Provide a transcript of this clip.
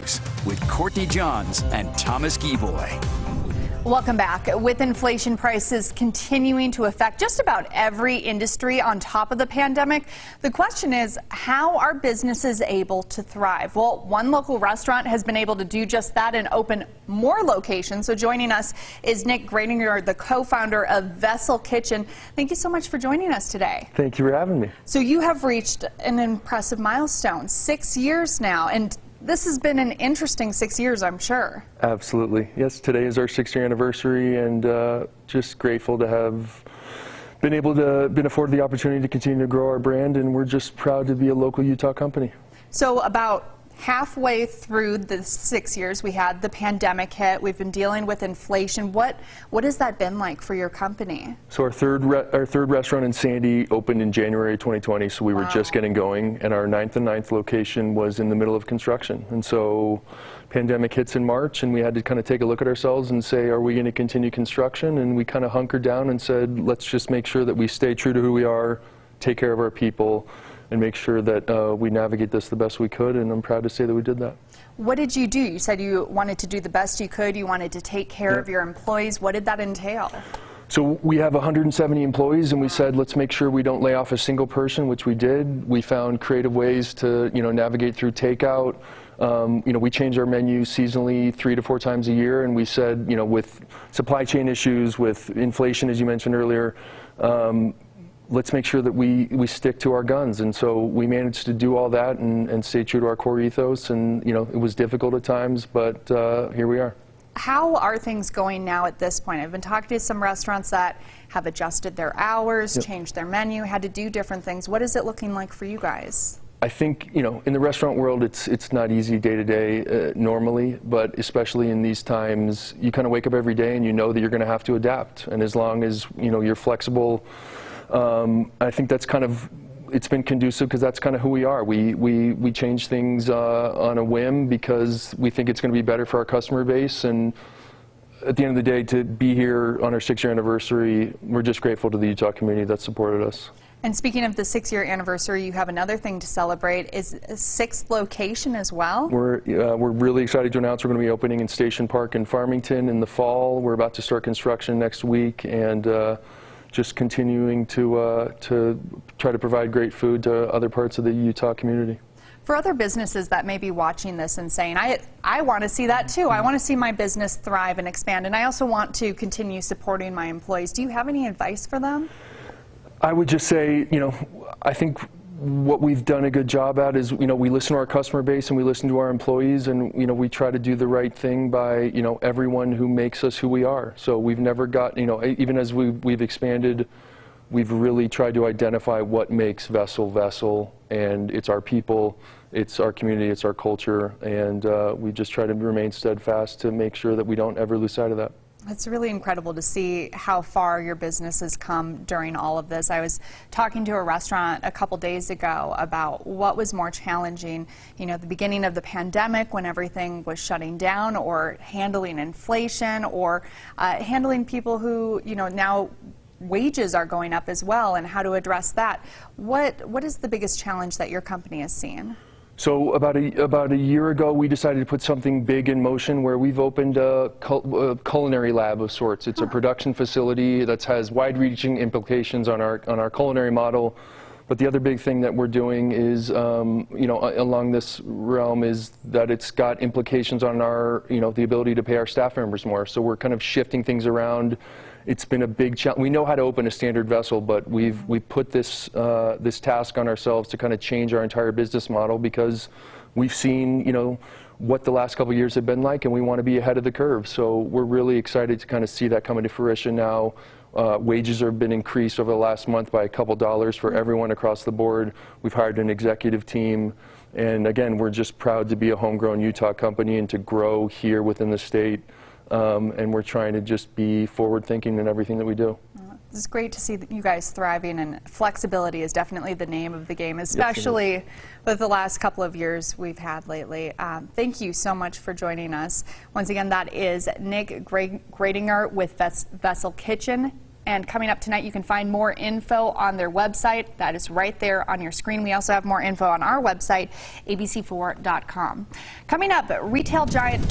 News with Courtney Johns and Thomas Gieboy. Welcome back. With inflation prices continuing to affect just about every industry on top of the pandemic, the question is, how are businesses able to thrive? Well, one local restaurant has been able to do just that and open more locations. So joining us is Nick Gradinger, the co-founder of Vessel Kitchen. Thank you so much for joining us today. Thank you for having me. So you have reached an impressive milestone, 6 years now, and this has been an interesting 6 years, I'm sure. Absolutely. Yes, today is our 6-year anniversary, and just grateful to have been afforded the opportunity to continue to grow our brand, and we're just proud to be a local Utah company. So about halfway through the 6 years, we had the pandemic hit. We've been dealing with inflation. What has that been like for your company? So our third restaurant in Sandy opened in January 2020, so we were just getting going, and our 9th and 9th location was in the middle of construction. And so pandemic hits in March, and we had to kind of take a look at ourselves and say, are we going to continue construction? And we kind of hunkered down and said, let's just make sure that we stay true to who we are, take care of our people, and make sure that we navigate this the best we could, and I'm proud to say that we did that. What did you do? You said you wanted to do the best you could. You wanted to take care of your employees. What did that entail? So we have 170 employees, and we said, let's make sure we don't lay off a single person, which we did. We found creative ways to, navigate through takeout. We change our menu seasonally 3 to 4 times a year, and we said, with supply chain issues, with inflation, as you mentioned earlier, let's make sure that we stick to our guns. And so we managed to do all that and stay true to our core ethos. And, it was difficult at times, but here we are. How are things going now at this point? I've been talking to some restaurants that have adjusted their hours, changed their menu, had to do different things. What is it looking like for you guys? I think, in the restaurant world, it's not easy day to day normally, but especially in these times, you kind of wake up every day and you know that you're going to have to adapt. And as long as, you're flexible, I think that's it's been conducive, because that's kind of who we are. We change things on a whim because we think it's going to be better for our customer base. And at the end of the day, to be here on our 6-year anniversary, we're just grateful to the Utah community that supported us. And speaking of the 6-year anniversary, you have another thing to celebrate. Is a 6th location as well? We're really excited to announce we're going to be opening in Station Park in Farmington in the fall. We're about to start construction next week, and just continuing to try to provide great food to other parts of the Utah community. For other businesses that may be watching this and saying, I want to see that too. I want to see my business thrive and expand, and I also want to continue supporting my employees. Do you have any advice for them? I would just say, I think what we've done a good job at is, we listen to our customer base and we listen to our employees, and, we try to do the right thing by, everyone who makes us who we are. So we've never got, even as we've expanded, we've really tried to identify what makes Vessel, and it's our people, it's our community, it's our culture, and we just try to remain steadfast to make sure that we don't ever lose sight of that. It's really incredible to see how far your business has come during all of this. I was talking to a restaurant a couple days ago about what was more challenging, the beginning of the pandemic when everything was shutting down, or handling inflation, or handling people who, now wages are going up as well, and how to address that. What is the biggest challenge that your company has seen? So about a year ago, we decided to put something big in motion where we've opened a culinary lab of sorts. It's a production facility that has wide-reaching implications on our culinary model. But the other big thing that we're doing is, along this realm, is that it's got implications on our, the ability to pay our staff members more. So we're kind of shifting things around. It's been a big challenge. We know how to open a standard vessel, but we've put this task on ourselves to kind of change our entire business model, because we've seen, what the last couple of years have been like, and we want to be ahead of the curve. So we're really excited to kind of see that coming to fruition now. Wages have been increased over the last month by a couple dollars for everyone across the board. We've hired an executive team, and again, we're just proud to be a homegrown Utah company and to grow here within the state. And we're trying to just be forward-thinking in everything that we do. It's great to see you guys thriving, and flexibility is definitely the name of the game, especially with the last couple of years we've had lately. Thank you so much for joining us. Once again, that is Nick Gradinger with Vessel Kitchen. And coming up tonight, you can find more info on their website. That is right there on your screen. We also have more info on our website, abc4.com. Coming up, retail giant